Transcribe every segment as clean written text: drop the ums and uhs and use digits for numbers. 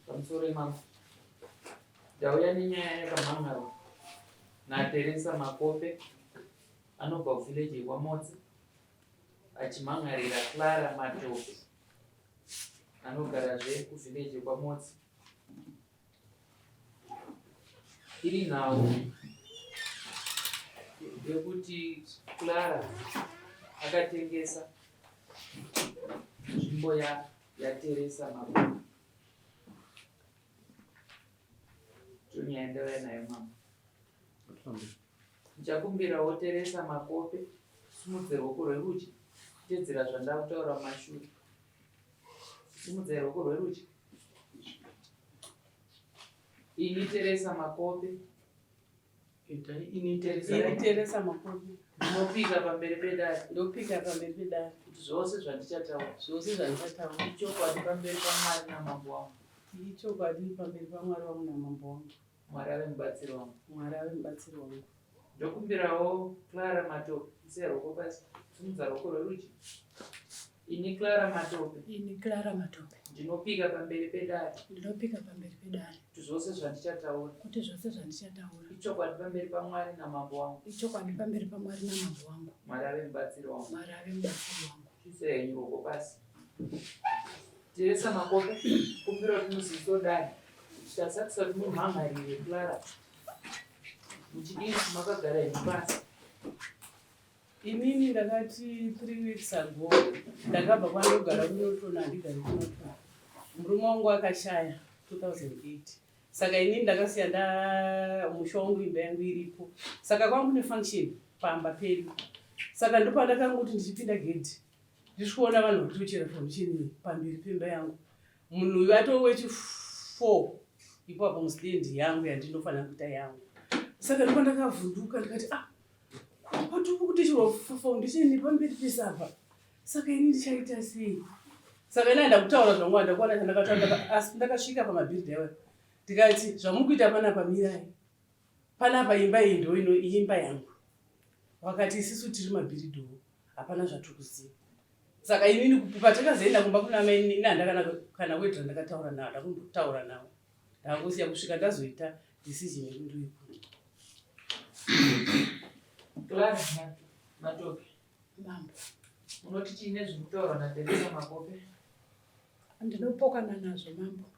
Kamsore mama. Ndauya nenyaya yakamhangara naTeresa Makope anobva kuvhileji kwaMotsi achimhangarira Clara Matope anogarazve kuvhileji kwaMotsi. Iri nhau yekuti Clara akatengesa nzvimbo yaTeresa Makope. Nyaya ndauya nayo mama. Ndichakumbirawo Teresa Makope simudze ruoko rwerudyi kutedzera zvandakutaura mumashure. Simudze ruoko rwerudyi. Ini Teresa Makope. Ini Teresa Makope. Ndinopika pamberi pedare. Ndopika pamberi pedare. Kuti zvose zvandichataura. Zvose zvandichataura. Ichokwadi pamberi paMwari namambo wangu. Ichokwadi pamberi paMwari wangu namambo wangu. Mwari ave mubatsiri wangu. Mwari ave mubatsiri wangu. Ndokumbirawo Clara Matope. Isa ruoko pasi. Simudza ruoko rwerudyi. Ini Clara Matope. Ini Clara Matope. Ndinopika pamberi pedare. Ndinopika pamberi pedare. Kuti zvose zvandichataura. Kuti zvose zvandichataura. Ichokwadi pamberi paMwari namambo wangu. Ichokwadi pamberi paMwari namambo wangu. Mwari ave mubatsiri wangu. Mwari ave mubatsiri wangu. Isa henyu ruoko pasi. Teresa Makope, kumbira kuti musizodai. Tasatisa kuti mumhangarire Clara. Muchidini makagara henyu pasi. Inini ndakati 3 weeks ago ndakabva kwanogara kunotona handigari kunotona. Murume wangu akashaya 2008. Saka inini ndakasiya musha wangu imba yangu iripo. Saka kwangu ne function pamba pedu. Saka ndipo ndakangoti ndichipinda gate. Ndisikuona vanhu vachitochera function pamberi pemba yangu. Munhu uyu atowe chi4 ipapo mustendi yangu yandinofanira kuita yangu. Saka ndipo ndakavhunduka ndikati patichirwa foundation pamberi pesapa. Saka ini ndichaita sei? Saka ndaenda kutaura zvangu ndakwana chandakataura asi ndakasvika pamabhiridhi yawo. Ndikati zvamurikuita panapa mirai. Panapa imba iyi ndoino imba yangu. Wakati isusu tiri mabhiridhi hapana zvatukuziva. Saka inini patakazoenda kumba kuna mai inini handakana wedra ndakataura nawo ndakundotaura nawo. Ndakusiya kusvika ndazoita decision yekundoipa. Clara Matope. Mambo. Unoti chine zvekutaura naTeresa Makope? Ndinopokana nazvo mambo.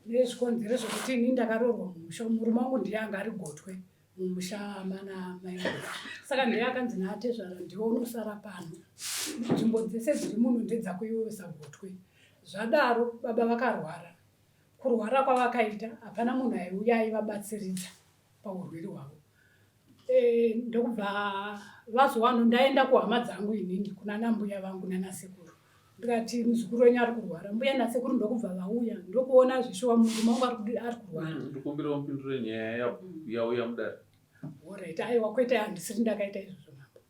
Nezvikonzero zvokuti ini ndakaroorwa mumusha. Murume wangu ndiye anga ari gotwe mumusha mana mai vangu. Saka ndiye akanzi naatezvara ndiwe unosara pano. Nzvimbo dzese dziri muno ndedzako iwe sagotwe. Zvadaro baba vakarwara. Kurwara kwavakaita hapana munhu aiuya aivabatsiridza paurwere hwavo. Ndokubva vazowano ndaenda kuhama dzangu inini kuna nambuya vangu nanasekuru. Ndikati muzukuru wenyu ari kurwara. Mbuya nasekuru ndokubva vauya ndokuona zvishuwa murume wangu ari kurwara. Ndikumbira mupindure nyaya yauya mudare. Alright, aiwa kwete handisiri ndakaita izvozvo mambo.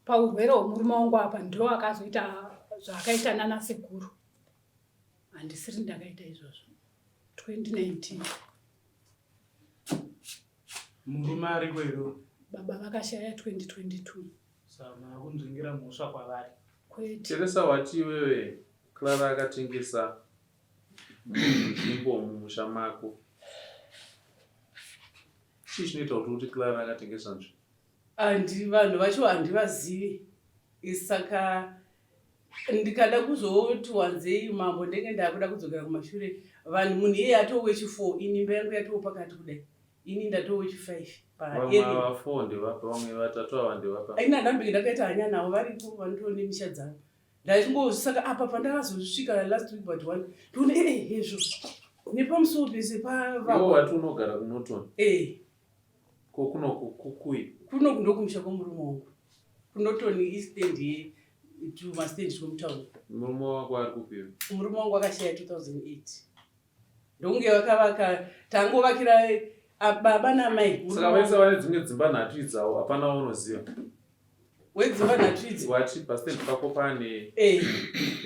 Paurwere hwomurume wangu apa ndo akazoita zvaakaita nanasekuru. Handisiri ndakaita izvozvo. 2019. Murume ariko iro. Baba vakashaya 2022. Saka kunzvingira musha kwavari. Kwete. Teresa wati wewe Clara akatengesa nzvimbo mumusha mako. Chii chinoita kuti Clara akatengesa nzvimbo? Vanhu vacho handivazivi. Saka ndikada kuzoti wanzei mambo ndenge ndakuda kudzokera kumashure. Vanhu munhu iye atowe chi4 ini imba yangu yatowe pakati kudai. Ini ndatowe chi5 vamwe va4 ndevapa vamwe vatatu ava ndevapa. Ina ndambi ndakaita hanya navo varipo vanotone misha dzangu. Ndachingosaka apa pandakazosvika last week but one ndone hezvo nepamusoro pese iwo wati unogara kunotona. Ko kuno kukui kuno ndokumusha kwomurume wangu kunotoni istendi tumastendi twomutauni. Murume wako ari kupiwa? Murume wangu akashaya 2008 ndonge vakavaka tangovakira baba namai. Saka vese vane dzimwe dzimba nhatu idzawo hapana waunoziva? Wedzimba nhatu idzi wati pastendi pako pane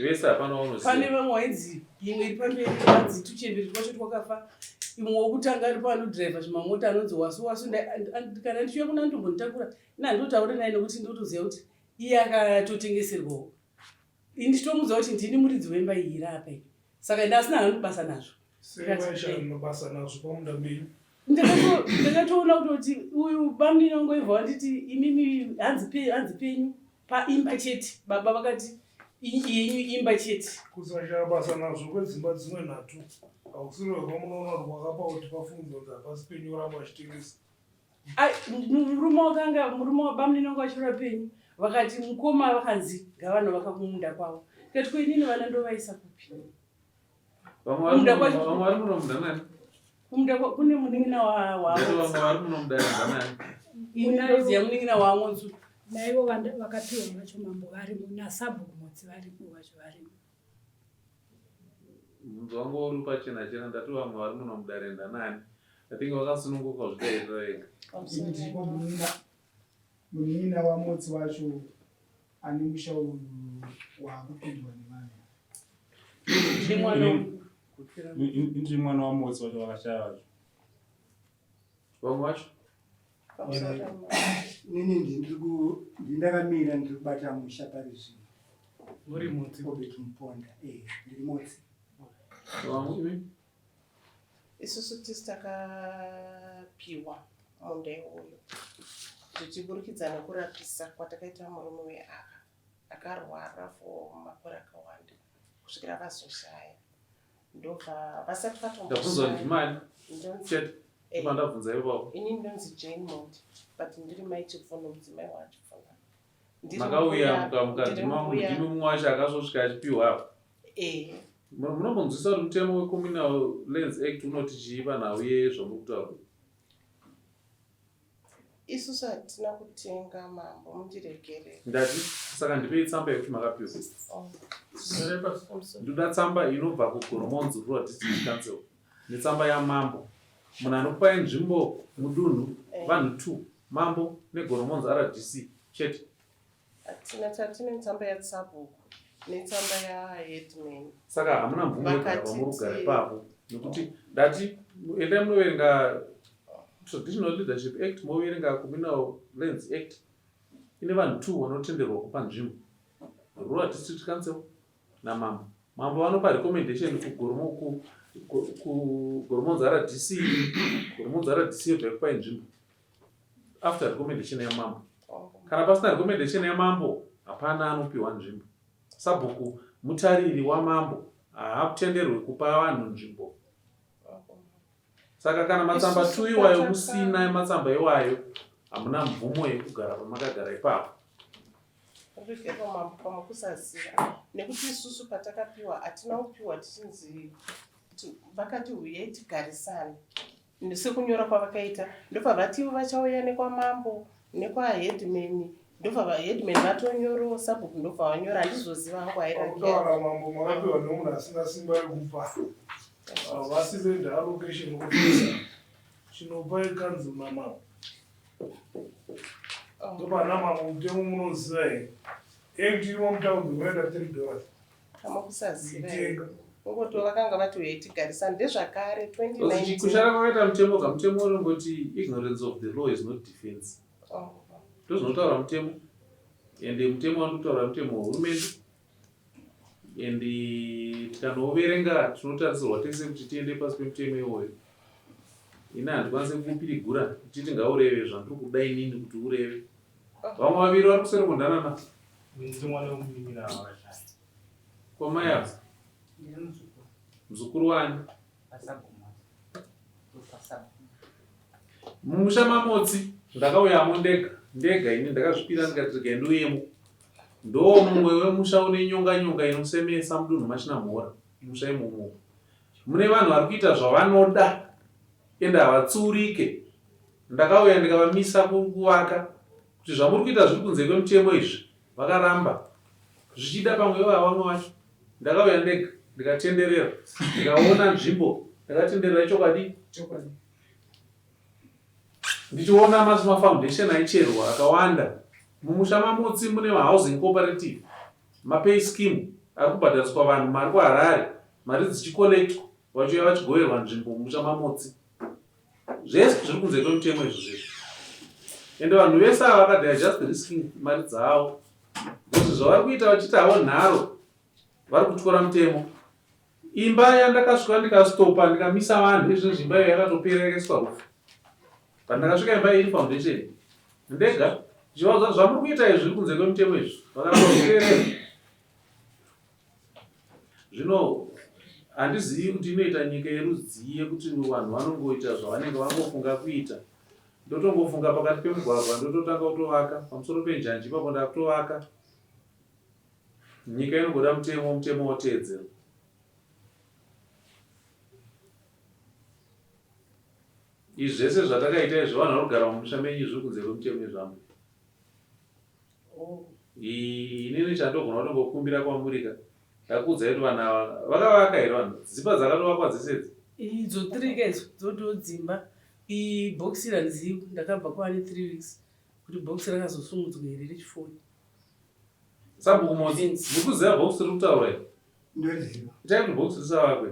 vese hapana waunoziva? Pane vamwe waidzi imwe iri pamberi vanzi tuchemberi twacho twakafa. Imwe wokutanga ari panodhiraivha zvimamota anonzi wasu kana ndichiuya kuna ndombo nditakura ina ndotaura naye nekuti ndotoziva kuti iye akatotengeserwawo nditomudza kuti ndini muridzi wemba iyi iri apa. Saka ndasina hano basa nazvo. Basa nazvo pamunda mbiri. Ndakatoona kuti uyu bamninongoibva wanditi imimi hanzi penyu paimba chete. Baba vakati yenyu imba chete. Kusashaya basa nazvo kwedzimba dzimwe nhatu. Hakusiri kwamunoona kuti kwakapa kuti pafundzwa kuti hapasi penyu kuramba vachitengesa. Murume wabamninongo vachirora penyu. Vakati mukoma vakanzi ngavano vakakumunda kwavo. Kati kwenini vana ndovaisa kupi? Vamwe vari munomunda nani? Kumunda kune munin'ina wavo. Vamwe vari munomunda nani? Inoziya munin'ina wavo nzu. Naivo vakapiwa vacho mambo varimo nasabhuku motsi varipo vacho varimo. Munzu wangu uri pachena chena ndati vamwe vari munomudarenda nani? Ndatinge vakasununguka zvitaitira vega. Munin'ina wamotsi wacho ane musha wakupindwa nevanhu. Ndi mwana wamotsi wacho wakashaya wacho. Vamwe vacho? Nini ndakamira ndiri kubata musha pari zvino. Muri mutsi Obeti Muponda. Ndiri motsi. Vamwe imi? Isusu tisi takapiwa munda iwoyo tichiburikidza nekurapisa kwatakaita murume weapa akarwara for makore akawanda kusvikira vazoshaya ndobva vasati ndabvunzwa ndimani chete ndabvunza ipapo ini ndinonzi Jane Mondi but ndiri mai chipfuno mudzimai wachipfuno makauya mukadhima mudhimi mumwe wacho akazosvika achipiwa apa munombonzwisa kuti mutemo weCommunal Lands Act unoti chii panhau yezvamuri kutaura? isusu hatina kutenga mambo mundiregerere. Ndati saka ndipei tsamba yekuti makapiwa. Ndoda tsamba inobva kuGoromonzi Rural District Council netsamba yamambo. Munhu anokupai nzvimbo mudunhu vanhu 2 mambo neGoromonzi RDC chete. Hatina tsamba yatsabhuku netsamba yaHeadman. Saka hamuna mvumo yekugara murugara ipapo nekuti ndati endai munoverenga Traditional Leadership Act moverenga Communal Lands Act ine vanhu 2 vanotenderwa kupa nzvimbo, Rural District Council namambo. Mambo vanopa recommendation kuGoromonzi RDC, Goromonzi RDC yobva yakupai nzvimbo after recommendation yamambo. Kana pasina recommendation yamambo hapana anopiwa nzvimbo. Sabhuku mutariri wamambo haakutenderwe kupa vanhu nzvimbo. Saka kana matsamba 2 iwayo musina matsamba iwayo hamuna mvumo yekugara pamakagara ipapo. Rikero mambo pamakusaziva nekuti isusu patakapiwa hatina kupiwa tichinzi vakati uyai tigarisane sekunyora kwavakaita ndopavativo vachauya nekwamambo nekwaHeadman ndopavaHeadman vatonyorowo sabhuku ndopavanyora handizoziva hangu aitaura mambo makapiwa nemunhu asina simba rekupa vasipenda allocation officer chinopa ikanzi namambo ndopana mambo mutemo munoziva here ekutimo mutaundi murenda $3 hamakusaziva ngoto vakanga vati uyai tigarisane ndezvakare 2019 kushara kwakaita mutemo kamutemo unongoti ignorance of the law is not defense. Ndozvinotaura mutemo ende mutemo wanotaura mutemo wehurumende ende tikanoverenga tinotarisirwa tese kuti tiende pasi pemutemo iwoyo. Ine handikwanise kupirigura kuti tingaureve zvandiri kudai nini kuti ureve. Vamwe vaviri vari kusere kundanana kwamai avo muzukuru wani mumusha mamotsi ndakauyamo ndega ini ndakazvipira ndikati regai ndiuyemo. Ndo mumwe wemusha une nyonga inosemesa mudunhu machina mhora musha imomo mune vanhu vari kuita zvavanoda ende havatsurike. Ndakauya ndikavamisa kuvaka kuti zvamuri kuita zviri kunze kwemutemo izvi vakaramba zvichida pamwe vamwe vacho. Ndakauya ndega ndikatenderera ndikaona nzvimbo ndakatenderera chokwadi ndichiona mafoundation aicherwa akawanda. Mumusha mamotsi mune mahousing cooperative, mapay scheme ari kubhadhariswa vanhu mari kuHarare, mari dzichikolektwa vachiuya vachigoverwa nzvimbo mumusha mamotsi. Zvese zviri kunze kwemutemo izvo zvese. Ende vanhu vese ava vakati just risking mari dzavo. Ndizvo zvavari kuita vachiti havo nharo vari kutyora mutemo. Imba yandakasvika ndikastopa ndikamisa vanhu izvozvo imba iyo yakatopera yakaiswa rufu. Pandakasvika imba iri foundation ndega zvichivauza zvamuri kuita izvi zviri kunze kwemutemo izvi vakaramba. Zvino handizivi kuti inoita nyika yerudzi yekuti vanhu vanongoita zvavanenge vangofunga kuita. Ndotongofunga pakati pemugwagwa ndototanga kutovaka pamusoro penjanji ipapo ndakutovaka. Nyika inogoda mutemo woteedzera. Izvi zvese zvatakaita izvo vanhu vanogara mumusha menyu zviri kunze kwemutemo izvamwe. Inini chandogona kutongokumbira kwamurika ndakuudzai kuti vanhu ava vakavaka here vanhu dzimba dzakatovakwa dzese idzo 3 kedzo dzotodzimba ibhokisi ranzivu ndakabva kwani 3 weeks kuti bhokisi rakazosumudzwa here richifoni. Sabhuku Motsi ndikuziva bhokisi riri kutaura here. Ndoziva. Itai kuti bhokisi risavakwe.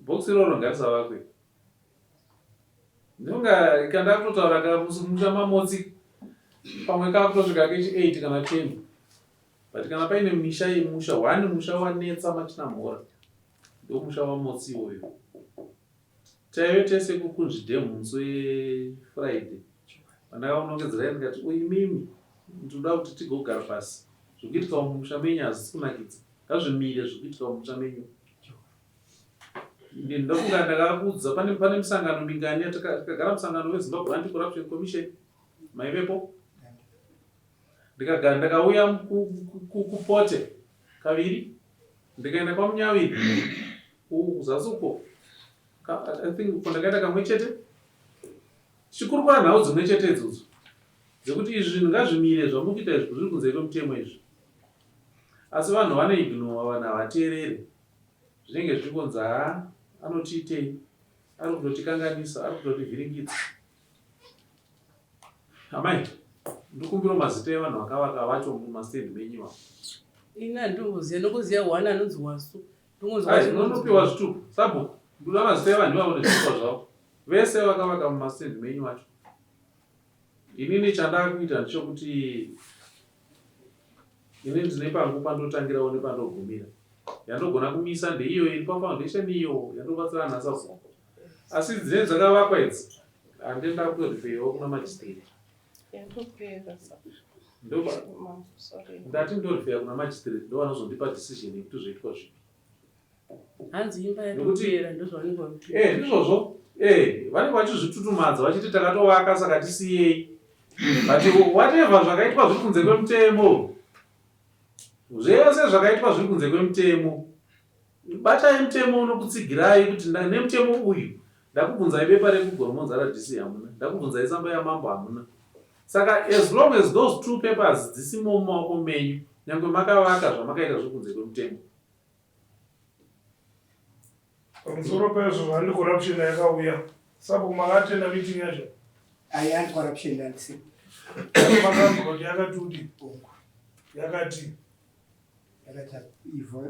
Bhokisi iroro ngarisavakwe. Ndinonga ikanda kutotaura kamusha mamotsi pamwe kakutosvika kechi 8 kana 10. But kana paine misha yemusha 1 musha wanetsa machina mhora ndo musha wamotsi iwoyo. Taive tese kukunzvidhemu musi weFriday. Pandakaunongedzera ndikati uimimi ndoda kuti tigogara pasi. Zvikuitika mumusha menyu hazisi kunakidza. Ngazvimire zvikuitika mumusha menyu. Ndofunga ndakakuudza pane musangano mingani yatakagara musangano weZimbabwe Anti-Corruption Commission maivepo. Ndakauya kuPote kaviri ndikaenda kwaMunyawiri kuzasi uko. I think ndakaenda kamwe chete. Chikuru kwa nhau dzimwe chete idzodzo dzekuti izvi zvinhu ngazvimire zvamurikuita izvi zviri kunze kwemutemo izvi. Asi vanhu vanoignora, vanhu havateereri. Zvinenge zvichikonzi anotiitei, ari kutotikanganisa, ari kutotivhiringidza. Amai, ndikumbira mazita evanhu vakavaka vacho mumastendi menyu avo. Ina ndongoziva nokuziva hwana anonzi Wasu. Nonopiwa zvitupu. Sabhuku ndoda mazita evanhu ivavo nezvitukwa zvavo. Vese vakavaka mumastendi menyu vacho. Inini chandakuita ndechokuti inini ndine pangu pandotangirawo nepandogumira. Yandogona kumisa ndeiyo iri pafoundation iyo yandobatsira nhasasa. Asi dzine dzakavakwa idzi handenda kutorifeyiwo kuna magistrate. Ndati ndorifeya kuna magistrate ndo vanozondipa decision yekuti zvoitwa zvipi. Hanzi imba yakupera ndozvavanenge vakuita. Ndizvozvo. Vanenge vachizvitutumadza vachiti takatovaka saka tisiyei. But whatever zvakaitwa zviri kunze kwemutemo. Zvese zvakaitwa zviri kunze kwemutemo. Batai mutemo unokutsigirai kuti nemutemo uyu ndakubvunzai bepa rekugoromonza radhisi hamuna, ndakubvunzai tsamba yamambo hamuna. Saka as long as those two papers dzisimo mumaoko menyu, nyangwe makavaka zvamakaita zviri kunze kwemutemo. Pamusoro pezvo zvaanti-corruption yakauya, Sabhuku makatenda meeting yacho? Ai anti-corruption ndandisi. Makanzwa kuti yakati kuti yakati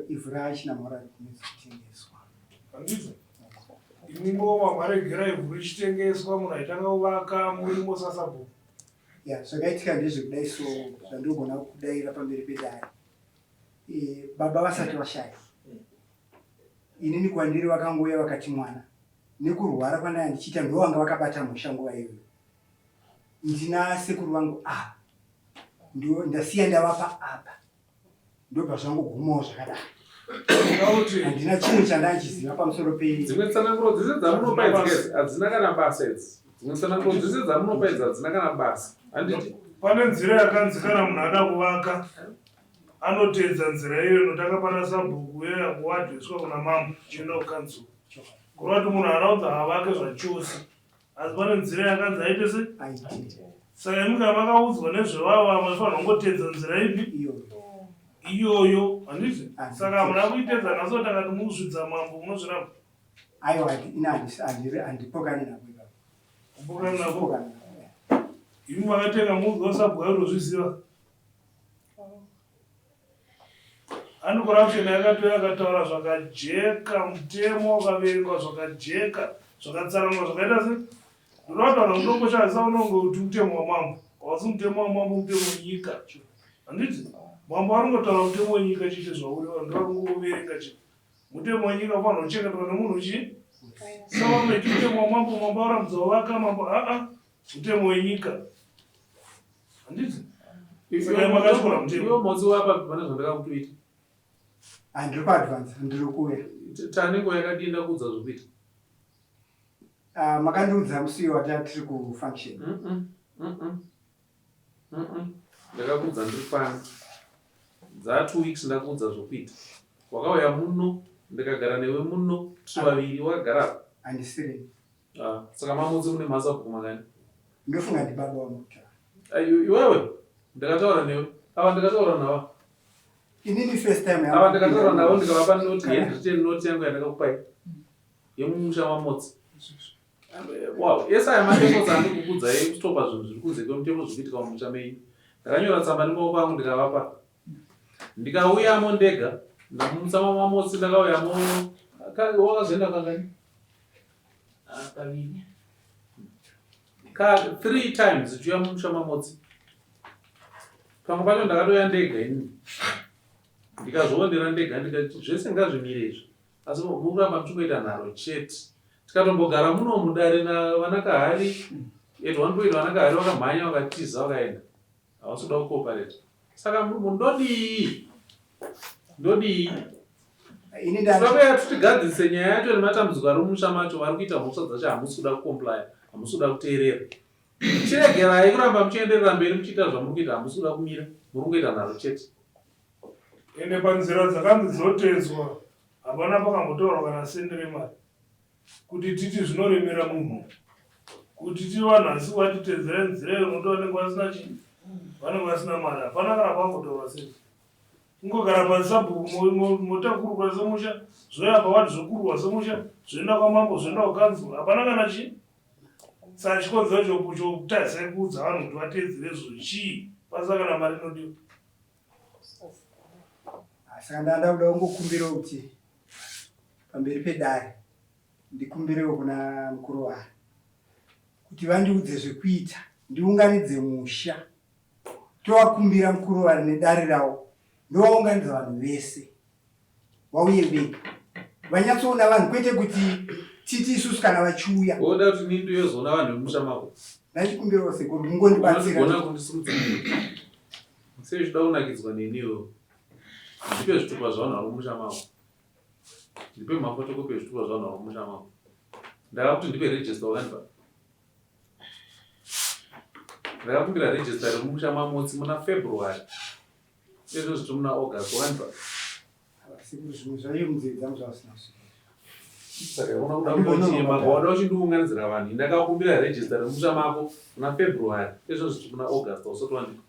ivhu rachina mhora rinotengeswa. Handizvo? Imimo mamaregera ivhu richitengeswa munhu aitanga kuvaka murimo saSabhuku. Ya, zvakaitika ndezvekudai so zvandogona kudaira pamberi pedare. Baba vasati vashaya. Inini kwandiri vakangouya vakati mwana. Nekurwara kwandanga ndichiita ndo vanga vakabata musha nguva iyoyo. Ndina sekuru vangu apa. Ndo ndasiya ndavapa apa. Ndobva zvangogumawo zvakadaro. Handina chinhu chandachiziva pamusoro dzimwe tsananguro dzese dzamunopa idzi hadzina kana basa idzi. Dzimwe tsananguro dzese dzamunopa idzi hadzina kana basa. Handiti pane nzira yakanzi kana munhu ada kuvaka anoteedza nzira iyo inotanga pana Sabhuku yakuadreswa kuna mambo chienda kukanzuru. Kureva kuti munhu araudza havake zvachose. Asi pane nzira yakanzi aite se? Saka imika makaudzwa nezvevava mafanira kungoteedza nzira ipi? Iyoyo. Handiti? Saka muna kuitedza naso kuti akati muzvidza mambo munozviramba. Aiwa handipokani nako. Kupokani nako? Imi makatenga mudzi waSabhuku airozviziva. Anti-corruption yakataura zvakajeka, mutemo wakaverengwa zvakajeka, zvakatsaranwa zvakaita se. Ndinotaura kuti ndongoshandisa unonge kuti mutemo wamambo. Hausi mutemo wamambo, mutemo wenyika. Handiti? Mambo aringotaura mutemo wenyika chiti zvauriwa ndoaringoverenga chii. Mutemo wenyika ufanira kuchengetwa nemunhu chii. Saka meti mutemo wamambo, mambo aramudza wavaka mambo mutemo wenyika. Handiti? Iwo motsi wapa pane zvandakakutoita. Handiri kuadvance, handiri kuuya. Tanengo yakadinda kuudza zvokuita. Makandiudza musi watanga tiri kufunction. Ndakakuudza ndiri pano. Dza 2 weeks ndakuudza zvokuita. Wakauya muno, ndikagara newe muno, tiri vaviri wakagara. Handisiri. Saka mamutsi mune masabhuku makani. Ndofunga ndi baba wamutaura. Iwewe ndakataura newe. Ava ndakataura navo. Inini first time ava ndakataura navo ndikavapa noti handwritten noti yangu yandakakupai yemumusha mamotsi. Wow, yese aya matembotsi andikukudzai kustopa zvinhu zviri kunze kwemutemo zvikuitika mumusha menyu. Ndakanyora tsamba nemaoko angu ndikavapa. Ndikauyamo ndega ndamumutsa mamotsi ndakauyamo wakazoenda kangani? Kaviri. 3 times ndichiuya mumusha mamotsi. Pamwe pacho ndakatoya ndega ini. Ndikazoondera ndega ndikati zvese ngazvimire izvi. Asi mukuramba muchingoita nharo chete. Tikatombogara muno mudare navana Kahari. Edwanpoid vana Kahari vakamhanya vakatiza vakaenda. Havasikuda kucooperate. Saka ndodii. Tinopeya tutigadzise nyaya yacho nematambudziko ari mumusha macho vari kuita mhosva dzacho hamusi kuda kucomplya, hamusi kuda kuteerera. Chiregerai kuramba muchienderera mberi muchiita zvamuri kuita, hamusi kuda kumira, muri kungoita nharo chete. Ende panzira dzakanzi dzotedzwa hapana pakambotaurwa kana sende remari kuti titi zvinoremera munhu kuti titi vanhu asi watitedzera nzira iyo unoto vanenge vasina chii, vanenge vasina mari, hapana kana pangotaurwa sende. Kungogara pasabhuku motakurwa semusha, zvoya pawati zvokurwa semusha, zvoenda kwamambo, zvoenda kukanzwa, hapana kana chii. Saka chikonzero chokutarisa kuudza vanhu kuti vatedzere zvochii pasina kana mari inodiwa. Saka ndanda kuda kungokumbirawo kuti pamberi pedare ndikumbirewo kuna mukuru waro kuti vandiudze zvekuita, ndiunganidze musha, tovakumbira mukuru waro nedare rawo, ndovaunganidza vanhu vese vauye vega vanyatsoona vanhu, kwete kuti titi isusu kana vachiuya. Woda kuti nini ndiyozoona vanhu vemusha mako? Ndachikumbirawo sekuru mungondibatsira. Unogona kundisimudza sei zvida kunakidzwa neniwo. Ndipe zvitupa zvavanhu vari mumusha mako. Ndipe mafotokopi ezvitupa zvavanhu vari mumusha mako. Ndakakuti ndipe register wakandipa. Ndakakumbira register remumusha mamotsi muna February. Izvo zviti muna August wakandipa. Sekuru zvimwe zvaiyo munzeve dzangu zvavasina kusvika. Saka una kuda kungochema wada uchindiunganidzira vanhu. Ndakakumbira register remumusha mako muna February. Izvo zviti muna August usati wandipa.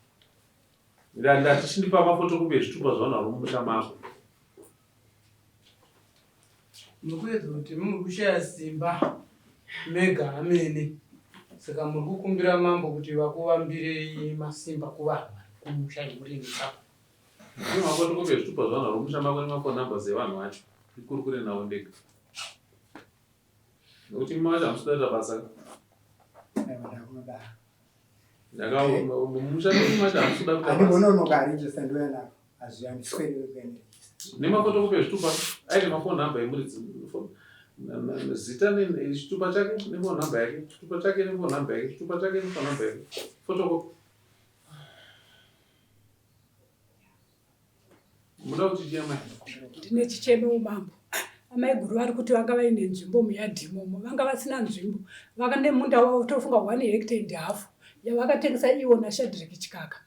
Ndati chindipa mafotokopi ezvitupa zvavanhu vari mumusha mako. Mukuedza kuti muri kushaya simba mega amene. Saka muri kukumbira mambo kuti vakuvambirei masimba kuvanhu kumusha imurini sapa. Ndine mafotokopi ezvitupa zvavanhu vari mumusha mako nemafoni numbers evanhu vacho. Ndikurukure navo ndega. Nokuti mima vacho hamusi kudaita basa. Mumusha mima vacho hamusi kuda kuita basa. Andinonokarejista ndoya navo. Hazviyandiswere kuenderesa. Nemafotokopi ezvitupa aine mafoni namba emuri zita nechitupa chake nefoni namba yake, chitupa chake nefoni namba yake, chitupa chake nefoni namba yake. Fotokopi. Muda kuti chiamai. Ndine chicheme umambo. Amai guru vari kuti vanga vaine nzvimbo muyadhimomo, vanga vasina nzvimbo, vakane munda wavo tofunga 1.5 hectares yavakatengesa iwo naShadrack Chikaka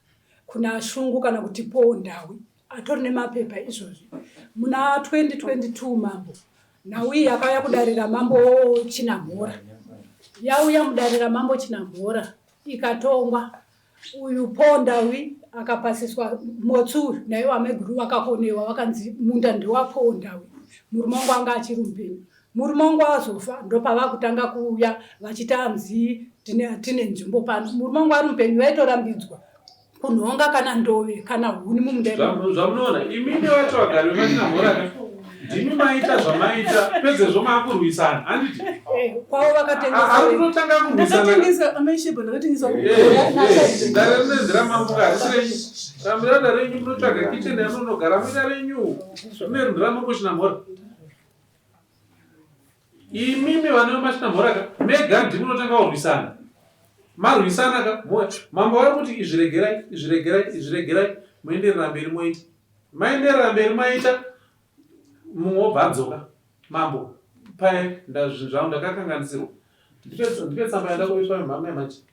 kuna Shungu kana kuti Paul Ndawi, atori nemapepa izvozvi. Muna 2022 mambo Nawi yakauya kudarira mambo Chinamhora, yauya mudarira mambo Chinamhora ikatongwa. Uyu Paul Ndawi akapasiswa Motsu, naivo ameguru vakakonewa vakanzi munda ndewa Paul Ndawi. Murume wangu anga achiri mupenyu. Murume wangu azofa ndopava kutanga kuuya vachita mzi tine nzvimbo pano. Murume wangu ari mupenyu vaitorambidzwa kunhonga kana ndove kana huni mumunda. Zvamunoona imini vacho vagari veChinamhora ndimi maita zvamaita pedzezvo maakurwisana handiti kwavo vakatengesa arikutotanga kurwisana ndakatengesa amaishebo ndakatengesa ndarendenzera mambo harisirenyu ramirada renyu munotsvaga kitchen yamunogara muita renyu zvinerundira mamboshina mhora imimi vane mashina mhora mega ndimunotanga kurwisana marwisana ka mambo vari kuti izviregerai muenderera mberi moita maenderera mberi maita mumwe obva adzoka mambo pai zvinhu zvangu ndakakanganisirwa ndipe tsamba yanda kuiswa mhama yemachi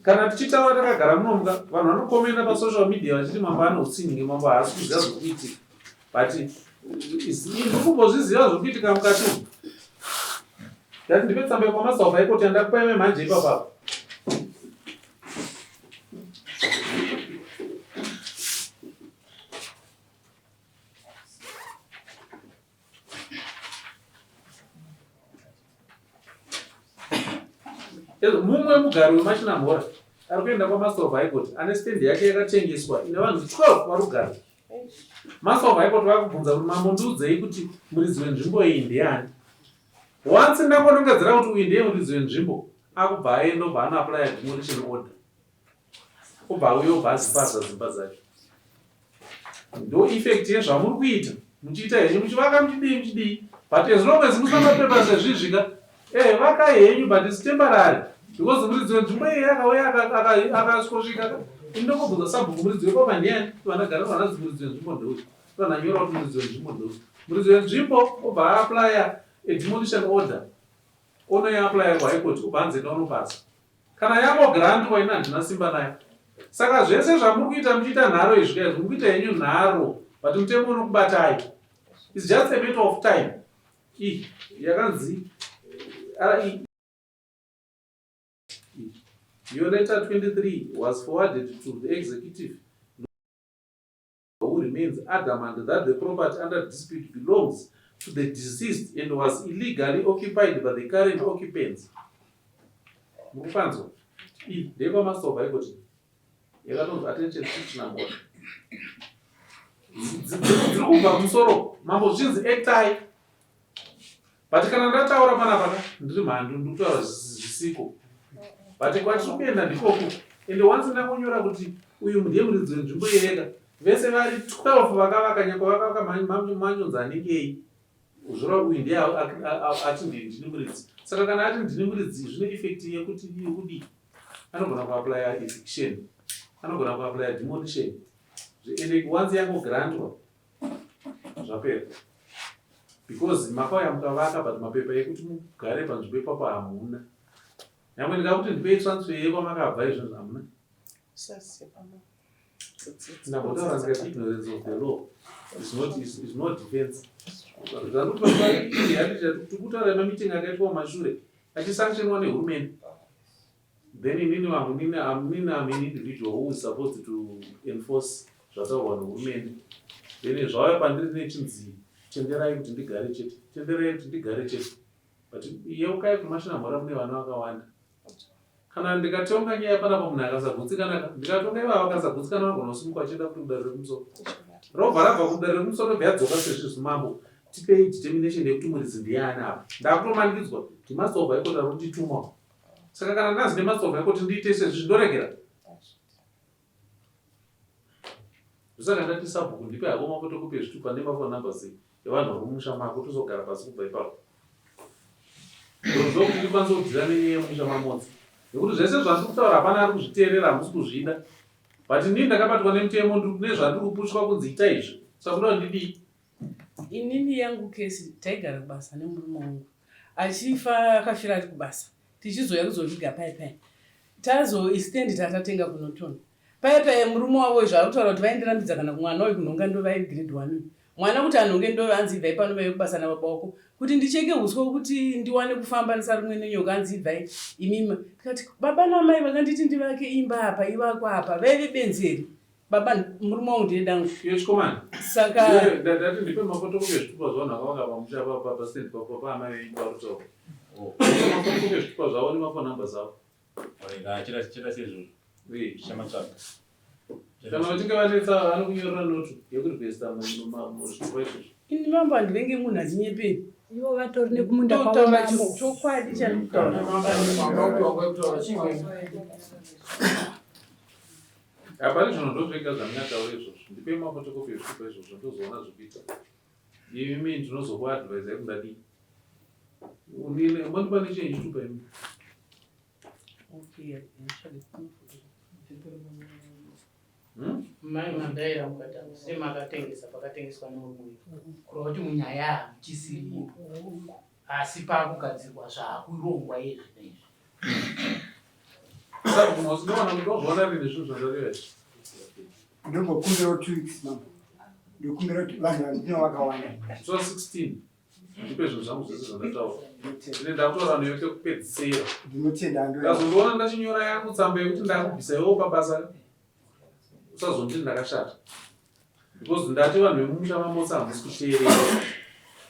kana tichitaura takagara munomuka vanhu vanokomenda pasocial media vachiti mambo anoutsinge mambo haasi kuziva zvokuitika but ndikumbozviziva zvokuitika mukati umu ndati ndipe tsamba yekwamasawa haikoti yandakupai memhanje ipapapo mumwe mugari wemachina mhora ari kuenda kwamaster of high court ane stendi yake yakatengeswa ine vanhu 12 vari kugara. Master of high court vakubvunza kuti mambo ndiudzei kuti muridzi wenzvimbo iyi ndiani. Once ndakonongedzera kuti uyu ndiye muridzi wenzvimbo akubva aenda obva anoapply demolition order obva auya obva azipasa dzimba dzacho. Ndo effect yezvamuri kuita muchiita henyu muchivaka muchidii but as long as musina mapepa sezvizvika vaka henyu but it's temporary because muridzi wenzvimbo iyi akauya akasvika indokubvunza sabhuku muridzi wekopa ndiani vanagara vananzi muridzi wenzvimbo ndeuti vananyora kuti muridzi wenzvimbo ndeuti muridzi wenzvimbo obva aaplya demolition order onoiaplya kuhigh court obva anzi ndaunopasa kana yangograndwa ina handina simba nayo. Saka zvese zvamuri kuita muchiita nharo izvika izvi muri kuita henyu nharo but mutemo unokubatai. It's just a matter of time. Yakanzi your letter 23 was forwarded to the executive who remains adamant that the property under dispute belongs to the deceased and was illegally occupied by the current occupants. Mukupanzwa ndekwa master of high court yakanonzi attention to number dziri kubva kumusoro mambo zvinzi actai but kana ndataura panapa ndiri mhandu ndikutaura zvisiko but kwatiri kuenda ndikoko ende once ndakonyora kuti uyu ndiye muridzi wenzvimbo yereka vese vari 12 vakavaka nyakwa vakavaka manyonzi anengei uzvora uyu ndiye ati ndini muridzi. Saka kana ati ndini muridzi zvine effect yekuti kudii anogona kuaplya eviction anogona kuaplya demolition ende once yangograndwa zvapera because makauya mukavaka but mapepa ekuti mugare panzvimbo ipapo hamuna. Nyamwe ndikakuti ndipei transfer yekwamakabva izvozvo hamuna. Ndabotaura ndikati ignorance of the law is not defense. Tikutaura mameeting akaitwa mumashure achisanctionwa nehurumende. Then inini vamwe nini am an individual who is supposed to enforce zvataurwa nehurumende. Then zvauya pandiri nechinzi tenderai kuti ndigare chete tenderai kuti ndigare chete but yeukai kumashina mhora mune vana vakawanda. Kana ndikatonga nyaya panapa munhu akasagutsikana ndikatonga ivava vakasagutsikana vagona kusimuka achienda kuti kudare remusoro robva rabva kudare remusoro vyadzoka sezvizvi mambo tipei determination yekuti muridzi ndiani apa ndakutomanikidzwa kuti master of high court arikunditumawo. Saka kana ndazi nemaster of high court ndiite sezvi ndoregera zvisaka ndati sabhuku ndipe hako mafotokopi ezvitupa nemafoni numbers evanhu vari mumusha mako tozogara pasi kubva ipapo ndokuti ndikwanisa kudzira nenyaya yemusha mamodzi nekuti zvese zvandiri kutaura hapana ari kuzviteerera hamusi kuzvida but ndini ndakabatwa nemutemo nezvandiri kupushwa kunzi ita izvi saka kuda ndidii. Inini yangu kesi taigara kubasa nemurume wangu achifa akafira ari kubasa tichizoya kuzozviga paipai tazoistendi tatatenga kunotona paipai murume wavo zvaari kutaura kuti vaindirambidza kana kumwana uyu kunhonga ndo vai grade 1 mwana kuti anhonge ndo anzi ibvai pano vai kubasa nababa wako kuti ndicheke huswa kuti ndiwane kufamba nesarimwe nenyoka anzi ibvai imima tikati baba namai vakanditi ndivake imba apa ivako apa vaive benzeri baba murume wangu ndiye dangu yechikomani saka ndati ndipe mafotokopi ezvitupa zvavanhu vakavaka pamusha pastendi papo paamai veimba rutauro mafotokopi ezvitupa zvavo nemafoni numbers avo chira sezvo chamatsvaga kana vachinge vanetsa vanokunyorera noto yekuripesta muzvitupa izvozvo. ini mambo handivenge munhu achinyepeni ivo vatori nekumunda totaura kwavo chokwadi chanitaura hapana zvinhu ndozvega zvamunataura izvozvo. Ndipei mafotokopi ezvitupa izvozvo ndozoona zvekuita. Imi ndinozokuadvaisa kundadii. Mandipa nechenye chitupa imi. mai mandaira mukatanga semakatengesa pakatengeswa neumwe kureva kuti munyaya hamuchisiripo asi pakugadzirwa zvakurongwa izvi neizvi. Saka mazinowana kuti wazviona rini zvinhu zvandareva izvi. Ndombokumbirawo 2 weeks mambo. Ndokumbira kuti vanhu vandino vakawanda. So 16 ndipe zvinhu zvangu zvese zvandataura. Ine ndakutaura newe kekupedzisira. Ndinotenda ndo. Ndazondiona ndachinyora yangu tsamba yekuti ndakubvisa iwo pabasa. Usazonditi ndakashata. Because ndati vanhu vemumusha mamotsa hamusi kuteerera.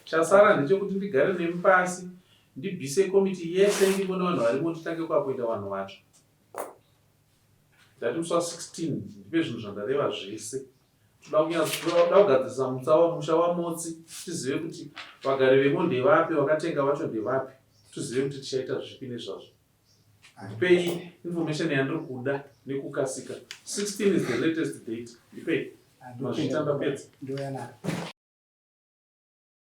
Chasara ndechekuti ndigare nemi pasi ndibvise komiti yese ndibone vanhu varimo nditange kuapointa vanhu vacho. Ndati musi wa16 ndipe zvinhu zvandareva zvese. Toda kugadzirisa mutsa wamusha wamotsi tizive kuti vagari vemo ndevapi, vakatenga vacho ndevapi, tizive kuti tichaita zvipi nezvazvo. Ndipei information yandiri kuda nekukasika. 16 is the latest date. Ndipei mazvita ndapedza. Ndoyanaro.